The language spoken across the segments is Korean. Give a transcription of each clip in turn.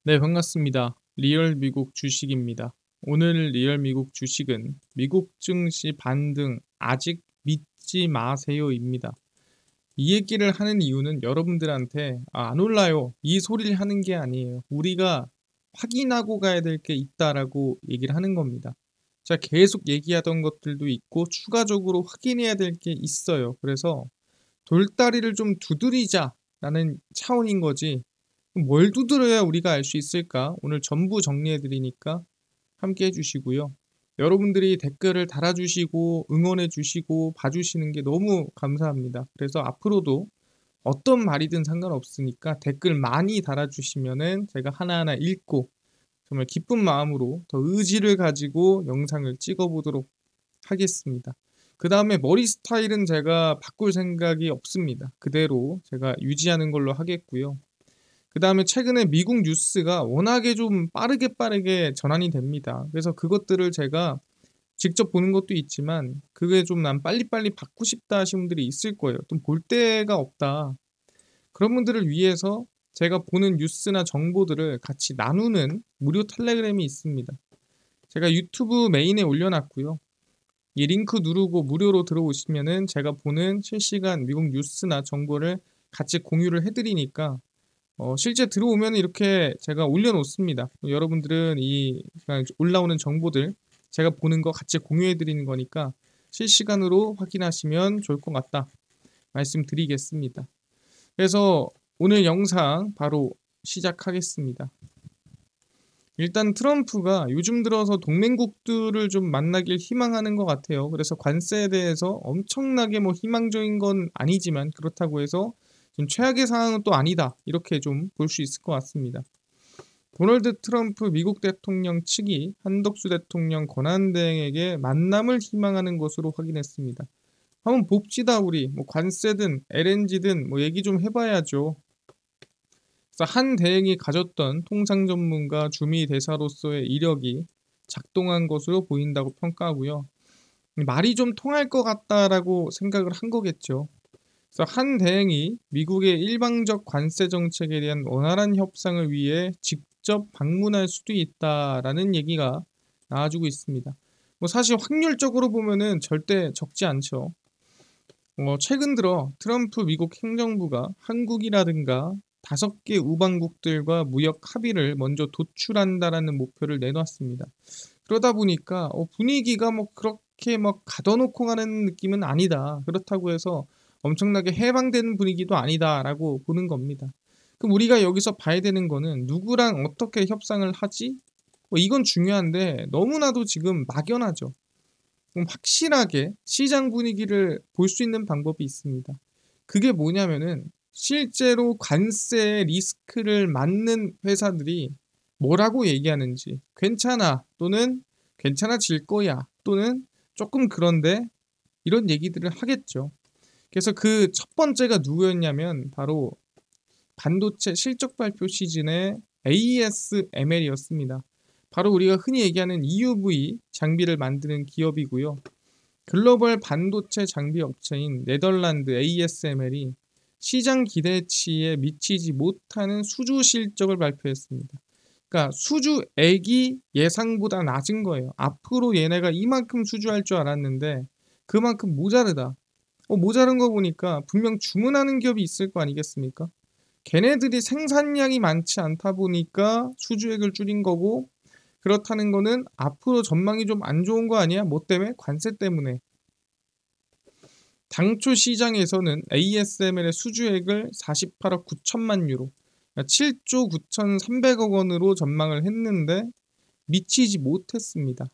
네, 반갑습니다. 리얼 미국 주식입니다. 오늘 리얼 미국 주식은 미국 증시 반등 아직 믿지 마세요입니다. 이 얘기를 하는 이유는 여러분들한테 안 올라요. 이 소리를 하는 게 아니에요. 우리가 확인하고 가야 될 게 있다라고 얘기를 하는 겁니다. 제가 계속 얘기하던 것들도 있고 추가적으로 확인해야 될 게 있어요. 그래서 돌다리를 좀 두드리자라는 차원인 거지. 뭘 두드려야 우리가 알 수 있을까? 오늘 전부 정리해 드리니까 함께 해 주시고요. 여러분들이 댓글을 달아 주시고 응원해 주시고 봐 주시는 게 너무 감사합니다. 그래서 앞으로도 어떤 말이든 상관없으니까 댓글 많이 달아 주시면은 제가 하나하나 읽고 정말 기쁜 마음으로 더 의지를 가지고 영상을 찍어 보도록 하겠습니다. 그다음에 머리 스타일은 제가 바꿀 생각이 없습니다. 그대로 제가 유지하는 걸로 하겠고요. 그다음에 최근에 미국 뉴스가 워낙에 좀 빠르게 전환이 됩니다. 그래서 그것들을 제가 직접 보는 것도 있지만 그게 좀 '난 빨리빨리 받고 싶다.' 하시는 분들이 있을 거예요. 좀 '볼 데가 없다.' 그런 분들을 위해서 제가 보는 뉴스나 정보들을 같이 나누는 무료 텔레그램이 있습니다. 제가 유튜브 메인에 올려 놨고요. 이 링크 누르고 무료로 들어오시면은 제가 보는 실시간 미국 뉴스나 정보를 같이 공유를 해 드리니까 실제 들어오면 이렇게 제가 올려 놓습니다. 여러분들은 이 그냥 올라오는 정보들 제가 보는 거 같이 공유해 드리는 거니까 실시간으로 확인하시면 좋을 것 같다 말씀드리겠습니다. 그래서 오늘 영상 바로 시작하겠습니다. 일단 트럼프가 요즘 들어서 동맹국들을 좀 만나길 희망하는 것 같아요. 그래서 관세에 대해서 엄청나게 뭐 희망적인 건 아니지만 그렇다고 해서 좀 최악의 상황은 또 아니다. 이렇게 좀 볼 수 있을 것 같습니다. 도널드 트럼프 미국 대통령 측이 한덕수 대통령 권한대행에게 만남을 희망하는 것으로 확인했습니다. 한번 봅시다 우리. 뭐 관세든 LNG든 뭐 얘기 좀 해봐야죠. 그래서 한 대행이 가졌던 통상 전문가 주미 대사로서의 이력이 작동한 것으로 보인다고 평가하고요. 말이 좀 통할 것 같다라고 생각을 한 거겠죠. 그래서 한 대행이 미국의 일방적 관세 정책에 대한 원활한 협상을 위해 직접 방문할 수도 있다라는 얘기가 나와주고 있습니다. 뭐 사실 확률적으로 보면은 절대 적지 않죠. 최근 들어 트럼프 미국 행정부가 한국이라든가 5개 우방국들과 무역 합의를 먼저 도출한다라는 목표를 내놨습니다. 그러다 보니까 분위기가 뭐 그렇게 막 가둬놓고 가는 느낌은 아니다. 그렇다고 해서 엄청나게 해방되는 분위기도 아니다라고 보는 겁니다. 그럼 우리가 여기서 봐야 되는 거는 누구랑 어떻게 협상을 하지? 이건 중요한데 너무나도 지금 막연하죠. 그럼 확실하게 시장 분위기를 볼 수 있는 방법이 있습니다. 그게 뭐냐면은 실제로 관세 리스크를 맡는 회사들이 뭐라고 얘기하는지 괜찮아 또는 괜찮아질 거야 또는 조금 그런데 이런 얘기들을 하겠죠. 그래서 그 첫 번째가 누구였냐면 바로 반도체 실적 발표 시즌의 ASML이었습니다. 바로 우리가 흔히 얘기하는 EUV 장비를 만드는 기업이고요. 글로벌 반도체 장비 업체인 네덜란드 ASML이 시장 기대치에 미치지 못하는 수주 실적을 발표했습니다. 그러니까 수주액이 예상보다 낮은 거예요. 앞으로 얘네가 이만큼 수주할 줄 알았는데 그만큼 모자르다. 모자른 거 보니까 분명 주문하는 기업이 있을 거 아니겠습니까? 걔네들이 생산량이 많지 않다 보니까 수주액을 줄인 거고 그렇다는 거는 앞으로 전망이 좀 안 좋은 거 아니야? 뭐 때문에? 관세 때문에. 당초 시장에서는 ASML의 수주액을 48억 9천만 유로, 그러니까 7조 9,300억 원으로 전망을 했는데 미치지 못했습니다.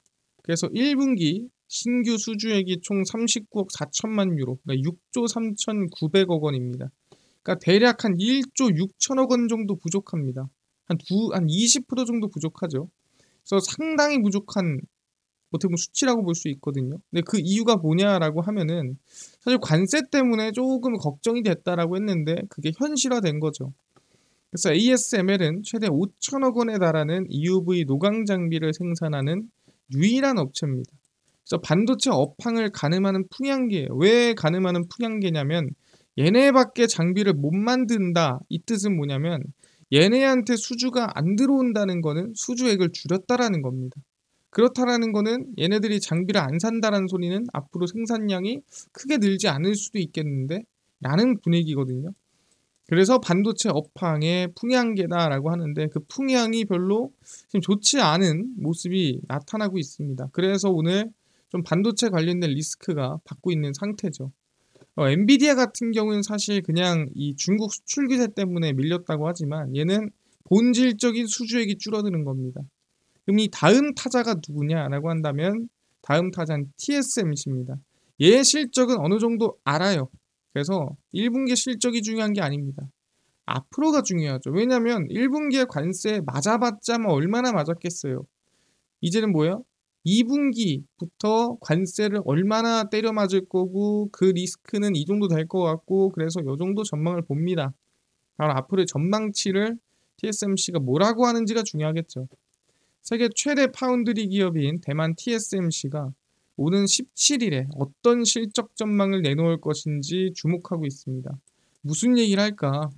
그래서 1분기 신규 수주액이 총 39억 4천만 유로, 그러니까 6조 3,900억 원입니다. 그러니까 대략 한 1조 6천억 원 정도 부족합니다. 한 20% 정도 부족하죠. 그래서 상당히 부족한 어떻게 보면 수치라고 볼 수 있거든요. 근데 그 이유가 뭐냐라고 하면은 사실 관세 때문에 조금 걱정이 됐다라고 했는데 그게 현실화된 거죠. 그래서 ASML은 최대 5천억 원에 달하는 EUV 노광 장비를 생산하는 유일한 업체입니다. 그래서 반도체 업황을 가늠하는 풍향계예요. 왜 가늠하는 풍향계냐면 얘네밖에 장비를 못 만든다. 이 뜻은 뭐냐면 얘네한테 수주가 안 들어온다는 거는 수주액을 줄였다라는 겁니다. 그렇다라는 거는 얘네들이 장비를 안 산다라는 소리는 앞으로 생산량이 크게 늘지 않을 수도 있겠는데 라는 분위기거든요. 그래서 반도체 업황의 풍향계다라고 하는데 그 풍향이 별로 지금 좋지 않은 모습이 나타나고 있습니다. 그래서 오늘 좀 반도체 관련된 리스크가 받고 있는 상태죠. 엔비디아 같은 경우는 사실 그냥 이 중국 수출 규제 때문에 밀렸다고 하지만 얘는 본질적인 수주액이 줄어드는 겁니다. 그럼 이 다음 타자가 누구냐라고 한다면 다음 타자는 TSMC입니다. 얘의 실적은 어느 정도 알아요. 그래서 1분기 실적이 중요한 게 아닙니다. 앞으로가 중요하죠. 왜냐하면 1분기에 관세 맞아봤자 뭐 얼마나 맞았겠어요. 이제는 뭐예요? 2분기부터 관세를 얼마나 때려 맞을 거고 그 리스크는 이 정도 될 것 같고 그래서 이 정도 전망을 봅니다. 바로 앞으로의 전망치를 TSMC가 뭐라고 하는지가 중요하겠죠. 세계 최대 파운드리 기업인 대만 TSMC가 오는 17일에 어떤 실적 전망을 내놓을 것인지 주목하고 있습니다. 무슨 얘기를 할까?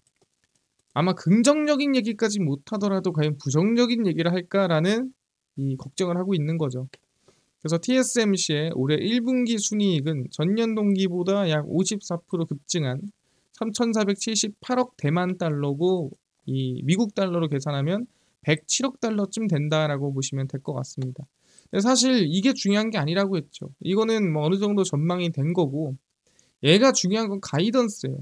아마 긍정적인 얘기까지 못하더라도 과연 부정적인 얘기를 할까라는 이 걱정을 하고 있는 거죠. 그래서 TSMC의 올해 1분기 순이익은 전년 동기보다 약 54% 급증한 3,478억 대만 달러고 이 미국 달러로 계산하면 107억 달러쯤 된다라고 보시면 될 것 같습니다. 근데 사실 이게 중요한 게 아니라고 했죠. 이거는 뭐 어느 정도 전망이 된 거고 얘가 중요한 건 가이던스예요.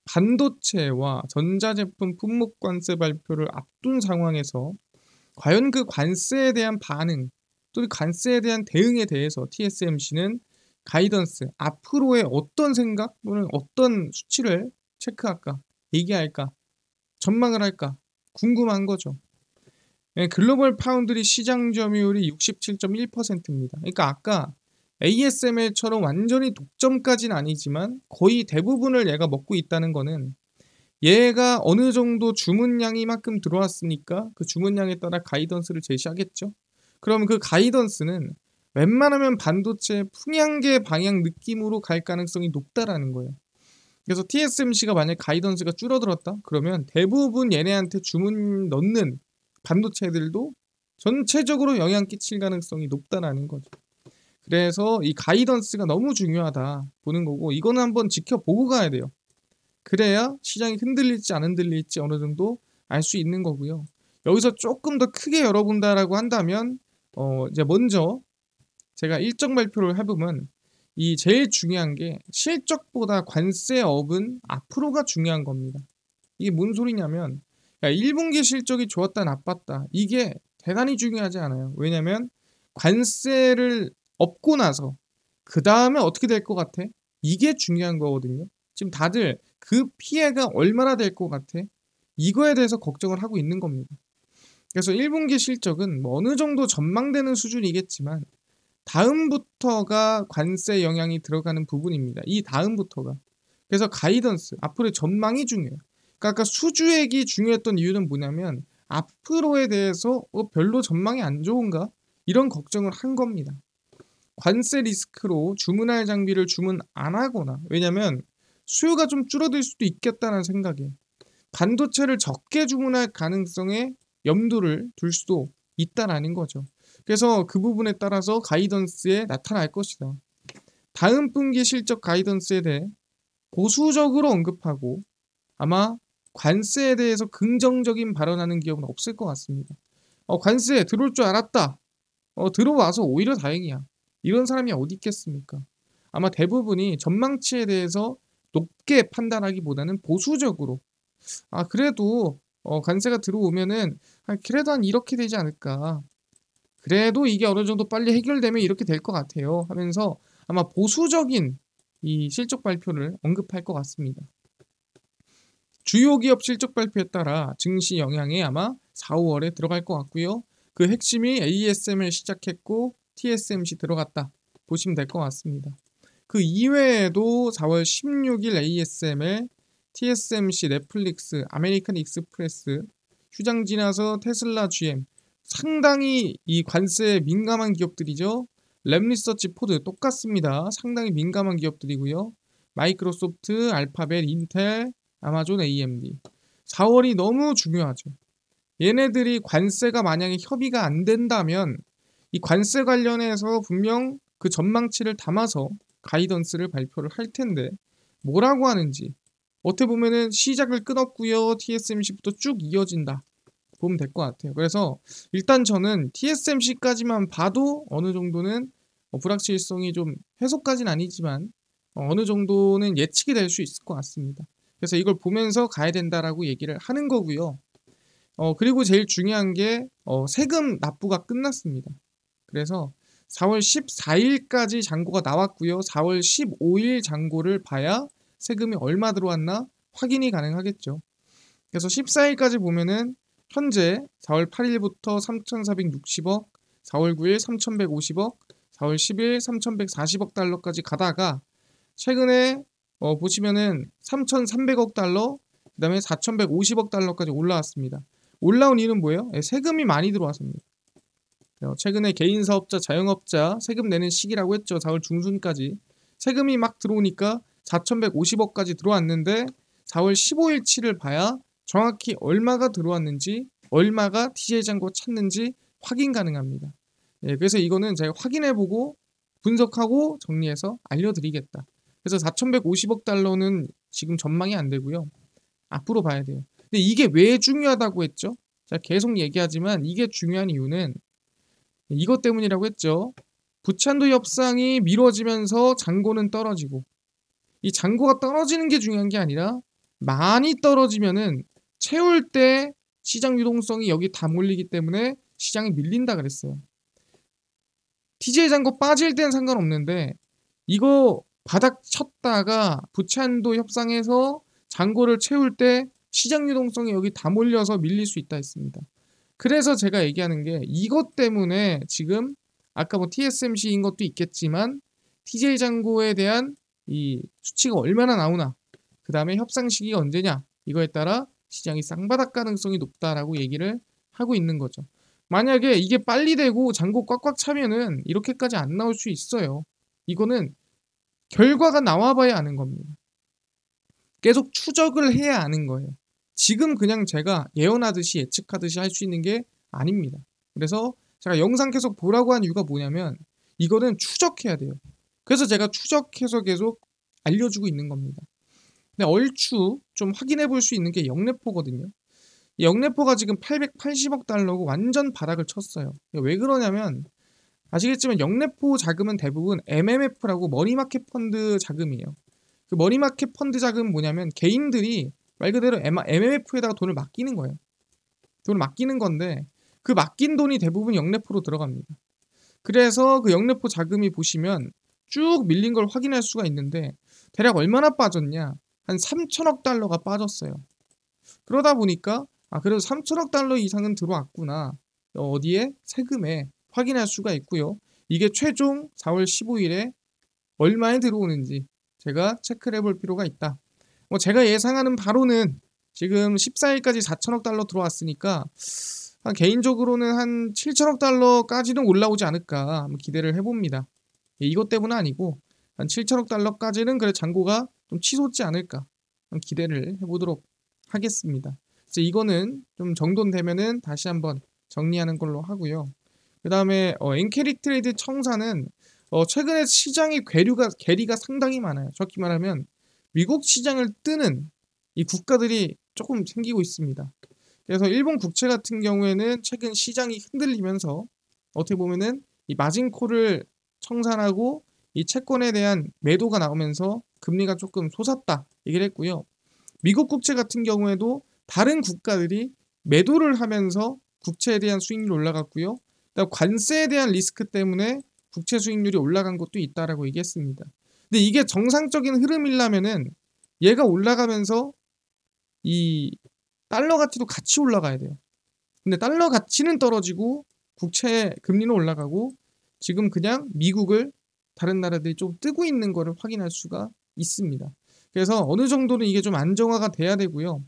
반도체와 전자제품 품목 관세 발표를 앞둔 상황에서 과연 그 관세에 대한 반응 또는 관세에 대한 대응에 대해서 TSMC는 가이던스 앞으로의 어떤 생각 또는 어떤 수치를 체크할까 얘기할까 전망을 할까 궁금한 거죠. 네, 글로벌 파운드리 시장 점유율이 67.1%입니다. 그러니까 아까 ASML처럼 완전히 독점까지는 아니지만 거의 대부분을 얘가 먹고 있다는 거는 얘가 어느 정도 주문량이 만큼 들어왔으니까 그 주문량에 따라 가이던스를 제시하겠죠. 그럼 그 가이던스는 웬만하면 반도체 풍향계 방향 느낌으로 갈 가능성이 높다라는 거예요. 그래서 TSMC가 만약 가이던스가 줄어들었다? 그러면 대부분 얘네한테 주문 넣는 반도체들도 전체적으로 영향 끼칠 가능성이 높다라는 거죠. 그래서 이 가이던스가 너무 중요하다 보는 거고 이거는 한번 지켜보고 가야 돼요. 그래야 시장이 흔들릴지 안 흔들릴지 어느 정도 알 수 있는 거고요. 여기서 조금 더 크게 열어본다라고 한다면 이제 먼저 제가 일정 발표를 해보면 이 제일 중요한 게 실적보다 관세업은 앞으로가 중요한 겁니다. 이게 뭔 소리냐면 1분기 실적이 좋았다 나빴다 이게 대단히 중요하지 않아요. 왜냐면 관세를 업고 나서 그 다음에 어떻게 될 것 같아? 이게 중요한 거거든요. 지금 다들 그 피해가 얼마나 될 것 같아? 이거에 대해서 걱정을 하고 있는 겁니다. 그래서 1분기 실적은 뭐 어느 정도 전망되는 수준이겠지만 다음부터가 관세 영향이 들어가는 부분입니다. 이 다음부터가. 그래서 가이던스, 앞으로의 전망이 중요해요. 그러니까 아까 수주액이 중요했던 이유는 뭐냐면 앞으로에 대해서 별로 전망이 안 좋은가? 이런 걱정을 한 겁니다. 관세 리스크로 주문할 장비를 주문 안 하거나 왜냐면 수요가 좀 줄어들 수도 있겠다는 생각에 반도체를 적게 주문할 가능성에 염두를 둘 수도 있다라는 거죠. 그래서 그 부분에 따라서 가이던스에 나타날 것이다. 다음 분기 실적 가이던스에 대해 보수적으로 언급하고 아마 관세에 대해서 긍정적인 발언하는 기업은 없을 것 같습니다. 관세 들어올 줄 알았다. 들어와서 오히려 다행이야. 이런 사람이 어디 있겠습니까? 아마 대부분이 전망치에 대해서 높게 판단하기보다는 보수적으로 그래도 관세가 들어오면은 그래도 한 이렇게 되지 않을까. 그래도 이게 어느 정도 빨리 해결되면 이렇게 될 것 같아요. 하면서 아마 보수적인 이 실적 발표를 언급할 것 같습니다. 주요 기업 실적 발표에 따라 증시 영향이 아마 4, 5월에 들어갈 것 같고요. 그 핵심이 ASML 시작했고 TSMC 들어갔다 보시면 될 것 같습니다. 그 이외에도 4월 16일 ASML, TSMC, 넷플릭스, 아메리칸 익스프레스, 휴장 지나서 테슬라, GM 상당히 이 관세에 민감한 기업들이죠. 랩리서치, 포드 똑같습니다. 상당히 민감한 기업들이고요. 마이크로소프트, 알파벳, 인텔, 아마존, AMD 4월이 너무 중요하죠. 얘네들이 관세가 만약에 협의가 안 된다면 이 관세 관련해서 분명 그 전망치를 담아서 가이던스를 발표를 할 텐데 뭐라고 하는지 어떻게 보면은 시작을 끊었고요. TSMC부터 쭉 이어진다 보면 될 것 같아요. 그래서 일단 저는 TSMC까지만 봐도 어느 정도는 불확실성이 좀 해소까지는 아니지만 어느 정도는 예측이 될 수 있을 것 같습니다. 그래서 이걸 보면서 가야 된다라고 얘기를 하는 거고요. 그리고 제일 중요한 게 세금 납부가 끝났습니다. 그래서 4월 14일까지 잔고가 나왔고요. 4월 15일 잔고를 봐야 세금이 얼마 들어왔나 확인이 가능하겠죠. 그래서 14일까지 보면은 현재 4월 8일부터 3,460억, 4월 9일 3,150억, 4월 10일 3,140억 달러까지 가다가 최근에 보시면은 3,300억 달러, 그 다음에 4,150억 달러까지 올라왔습니다. 올라온 이유는 뭐예요? 세금이 많이 들어왔습니다. 최근에 개인 사업자, 자영업자 세금 내는 시기라고 했죠. 4월 중순까지. 세금이 막 들어오니까 4,150억까지 들어왔는데 4월 15일치를 봐야 정확히 얼마가 들어왔는지, 얼마가 TJ 잔고 찾는지 확인 가능합니다. 그래서 이거는 제가 확인해보고 분석하고 정리해서 알려드리겠다. 그래서 4,150억 달러는 지금 전망이 안 되고요. 앞으로 봐야 돼요. 근데 이게 왜 중요하다고 했죠? 제가 계속 얘기하지만 이게 중요한 이유는 이것 때문이라고 했죠. 부찬도 협상이 미뤄지면서 잔고는 떨어지고 이 잔고가 떨어지는 게 중요한 게 아니라 많이 떨어지면은 채울 때 시장 유동성이 여기 다 몰리기 때문에 시장이 밀린다 그랬어요. TJ 잔고 빠질 땐 상관없는데 이거 바닥 쳤다가 부찬도 협상에서 잔고를 채울 때 시장 유동성이 여기 다 몰려서 밀릴 수 있다 했습니다. 그래서 제가 얘기하는 게 이것 때문에 지금 아까 뭐 TSMC인 것도 있겠지만 TJ 잔고에 대한 이 수치가 얼마나 나오나 그 다음에 협상 시기가 언제냐 이거에 따라 시장이 쌍바닥 가능성이 높다라고 얘기를 하고 있는 거죠. 만약에 이게 빨리 되고 잔고 꽉꽉 차면은 이렇게까지 안 나올 수 있어요. 이거는 결과가 나와봐야 아는 겁니다. 계속 추적을 해야 아는 거예요. 지금 그냥 제가 예언하듯이 예측하듯이 할 수 있는 게 아닙니다. 그래서 제가 영상 계속 보라고 한 이유가 뭐냐면 이거는 추적해야 돼요. 그래서 제가 추적해서 계속 알려주고 있는 겁니다. 근데 얼추 좀 확인해 볼 수 있는 게 영래포거든요. 영래포가 지금 880억 달러고 완전 바닥을 쳤어요. 왜 그러냐면 아시겠지만 영래포 자금은 대부분 MMF라고 머니마켓 펀드 자금이에요. 그 머니마켓 펀드 자금은 뭐냐면 개인들이 말 그대로 MMF에다가 돈을 맡기는 거예요. 돈을 맡기는 건데 그 맡긴 돈이 대부분 영래포로 들어갑니다. 그래서 그 영래포 자금이 보시면 쭉 밀린 걸 확인할 수가 있는데 대략 얼마나 빠졌냐? 한 3천억 달러가 빠졌어요. 그러다 보니까 그래도 3천억 달러 이상은 들어왔구나. 어디에? 세금에 확인할 수가 있고요. 이게 최종 4월 15일에 얼마에 들어오는지 제가 체크를 해볼 필요가 있다. 제가 예상하는 바로는 지금 14일까지 4천억 달러 들어왔으니까 개인적으로는 한 7천억 달러까지는 올라오지 않을까 한번 기대를 해봅니다. 이것 때문은 아니고 한 7천억 달러까지는 그래 잔고가 좀 치솟지 않을까 기대를 해보도록 하겠습니다. 그래서 이거는 좀 정돈되면은 다시 한번 정리하는 걸로 하고요. 그 다음에 엔캐리 트레이드 청사는 최근에 시장의 괴리가 상당히 많아요. 정확히 말하면 미국 시장을 뜨는 이 국가들이 조금 생기고 있습니다. 그래서 일본 국채 같은 경우에는 최근 시장이 흔들리면서 어떻게 보면은 이 마진콜을 청산하고 이 채권에 대한 매도가 나오면서 금리가 조금 솟았다 얘기를 했고요. 미국 국채 같은 경우에도 다른 국가들이 매도를 하면서 국채에 대한 수익률이 올라갔고요. 그다음 관세에 대한 리스크 때문에 국채 수익률이 올라간 것도 있다라고 얘기했습니다. 근데 이게 정상적인 흐름이려면은 얘가 올라가면서 이 달러 가치도 같이 올라가야 돼요. 근데 달러 가치는 떨어지고 국채 금리는 올라가고 지금 그냥 미국을 다른 나라들이 좀 뜨고 있는 거를 확인할 수가 있습니다. 그래서 어느 정도는 이게 좀 안정화가 돼야 되고요.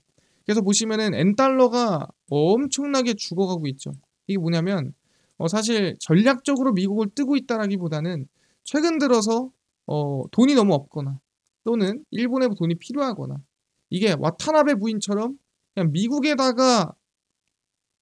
그래서 보시면은 N달러가 엄청나게 죽어가고 있죠. 이게 뭐냐면 사실 전략적으로 미국을 뜨고 있다라기보다는 최근 들어서 돈이 너무 없거나 또는 일본에 돈이 필요하거나 이게 와타나베 부인처럼 그냥 미국에다가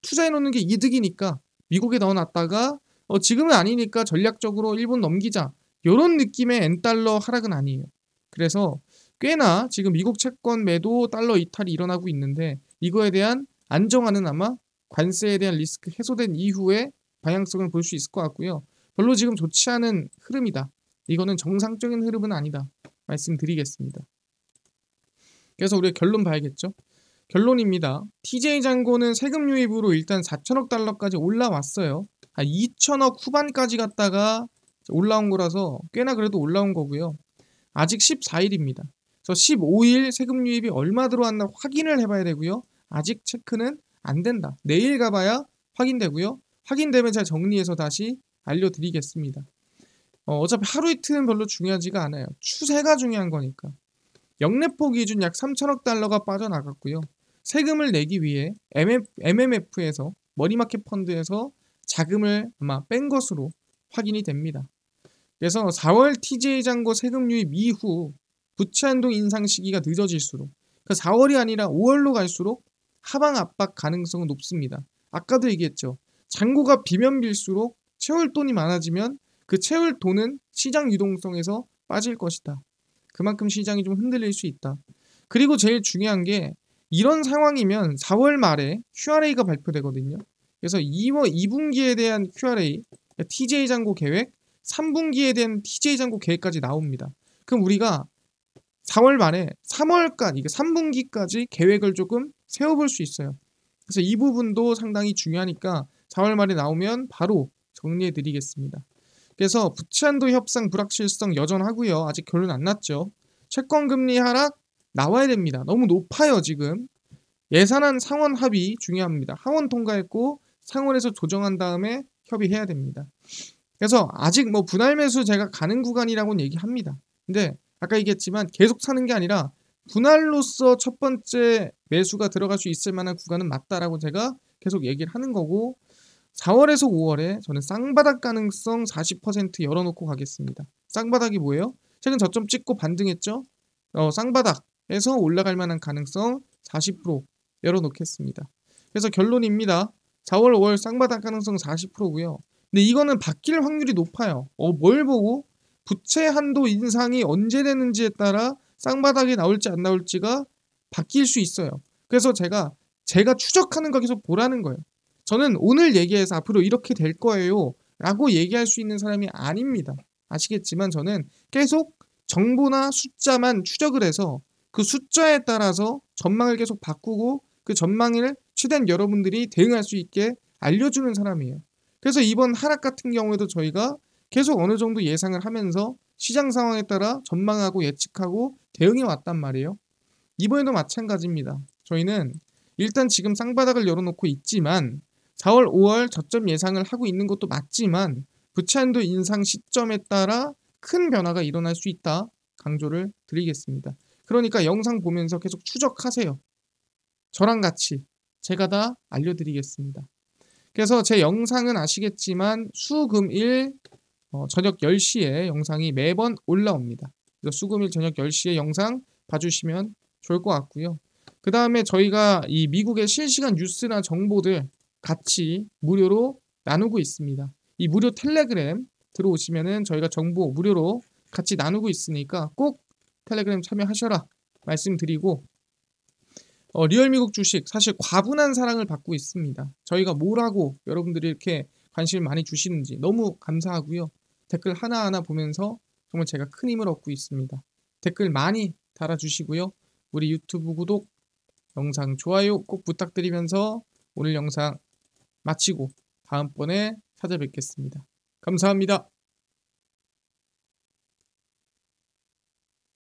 투자해 놓는 게 이득이니까 미국에 넣어 놨다가 지금은 아니니까 전략적으로 일본 넘기자. 요런 느낌의 엔달러 하락은 아니에요. 그래서 꽤나 지금 미국 채권 매도 달러 이탈이 일어나고 있는데 이거에 대한 안정화는 아마 관세에 대한 리스크 해소된 이후에 방향성을 볼 수 있을 것 같고요. 별로 지금 좋지 않은 흐름이다. 이거는 정상적인 흐름은 아니다. 말씀드리겠습니다. 그래서 우리가 결론 봐야겠죠. 결론입니다. TJ장고는 세금 유입으로 일단 4천억 달러까지 올라왔어요. 2천억 후반까지 갔다가 올라온 거라서 꽤나 그래도 올라온 거고요. 아직 14일입니다. 그래서 15일 세금 유입이 얼마 들어왔나 확인을 해봐야 되고요. 아직 체크는 안 된다. 내일 가봐야 확인되고요. 확인되면 제가 정리해서 다시 알려드리겠습니다. 어차피 하루 이틀은 별로 중요하지가 않아요. 추세가 중요한 거니까. 역내포 기준 약 3천억 달러가 빠져나갔고요. 세금을 내기 위해 MMF에서 머니마켓 펀드에서 자금을 아마 뺀 것으로 확인이 됩니다. 그래서 4월 TJ장고 세금 유입 이후 부채 한도 인상 시기가 늦어질수록 4월이 아니라 5월로 갈수록 하방 압박 가능성은 높습니다. 아까도 얘기했죠. 잔고가 비면 빌수록 채울 돈이 많아지면 그 채울 돈은 시장 유동성에서 빠질 것이다. 그만큼 시장이 좀 흔들릴 수 있다. 그리고 제일 중요한 게 이런 상황이면 4월 말에 QRA가 발표되거든요. 그래서 2분기에 대한 QRA, TJ장고 계획, 3분기에 대한 TJ장고 계획까지 나옵니다. 그럼 우리가 4월 말에 3월까지, 이게 3분기까지 계획을 조금 세워볼 수 있어요. 그래서 이 부분도 상당히 중요하니까 4월 말에 나오면 바로 정리해 드리겠습니다. 그래서 부채한도 협상 불확실성 여전하고요. 아직 결론 안 났죠. 채권금리 하락 나와야 됩니다. 너무 높아요 지금. 예산안 상원 합의 중요합니다. 하원 통과했고 상원에서 조정한 다음에 협의해야 됩니다. 그래서 아직 뭐 분할 매수 제가 가는 구간이라고는 얘기합니다. 근데 아까 얘기했지만 계속 사는 게 아니라 분할로서 첫 번째 매수가 들어갈 수 있을 만한 구간은 맞다라고 제가 계속 얘기를 하는 거고 4월에서 5월에 저는 쌍바닥 가능성 40% 열어놓고 가겠습니다. 쌍바닥이 뭐예요? 최근 저점 찍고 반등했죠? 쌍바닥에서 올라갈 만한 가능성 40% 열어놓겠습니다. 그래서 결론입니다. 4월, 5월 쌍바닥 가능성 40%고요. 근데 이거는 바뀔 확률이 높아요. 뭘 보고? 부채 한도 인상이 언제 되는지에 따라 쌍바닥이 나올지 안 나올지가 바뀔 수 있어요. 그래서 제가 추적하는 거 계속 보라는 거예요. 저는 오늘 얘기해서 앞으로 이렇게 될 거예요 라고 얘기할 수 있는 사람이 아닙니다. 아시겠지만 저는 계속 정보나 숫자만 추적을 해서 그 숫자에 따라서 전망을 계속 바꾸고 그 전망을 최대한 여러분들이 대응할 수 있게 알려주는 사람이에요. 그래서 이번 하락 같은 경우에도 저희가 계속 어느 정도 예상을 하면서 시장 상황에 따라 전망하고 예측하고 대응해 왔단 말이에요. 이번에도 마찬가지입니다. 저희는 일단 지금 쌍바닥을 열어놓고 있지만 4월, 5월 저점 예상을 하고 있는 것도 맞지만 부채 한도 인상 시점에 따라 큰 변화가 일어날 수 있다 강조를 드리겠습니다. 그러니까 영상 보면서 계속 추적하세요. 저랑 같이 제가 다 알려드리겠습니다. 그래서 제 영상은 아시겠지만 수금일 저녁 10시에 영상이 매번 올라옵니다. 그래서 수금일 저녁 10시에 영상 봐주시면 좋을 것 같고요. 그 다음에 저희가 이 미국의 실시간 뉴스나 정보들 같이 무료로 나누고 있습니다. 이 무료 텔레그램 들어오시면은 저희가 정보 무료로 같이 나누고 있으니까 꼭 텔레그램 참여하셔라 말씀드리고 리얼 미국 주식 사실 과분한 사랑을 받고 있습니다. 저희가 뭘 하고 여러분들이 이렇게 관심을 많이 주시는지 너무 감사하고요. 댓글 하나하나 보면서 정말 제가 큰 힘을 얻고 있습니다. 댓글 많이 달아주시고요. 우리 유튜브 구독, 영상 좋아요 꼭 부탁드리면서 오늘 영상 마치고 다음번에 찾아뵙겠습니다. 감사합니다.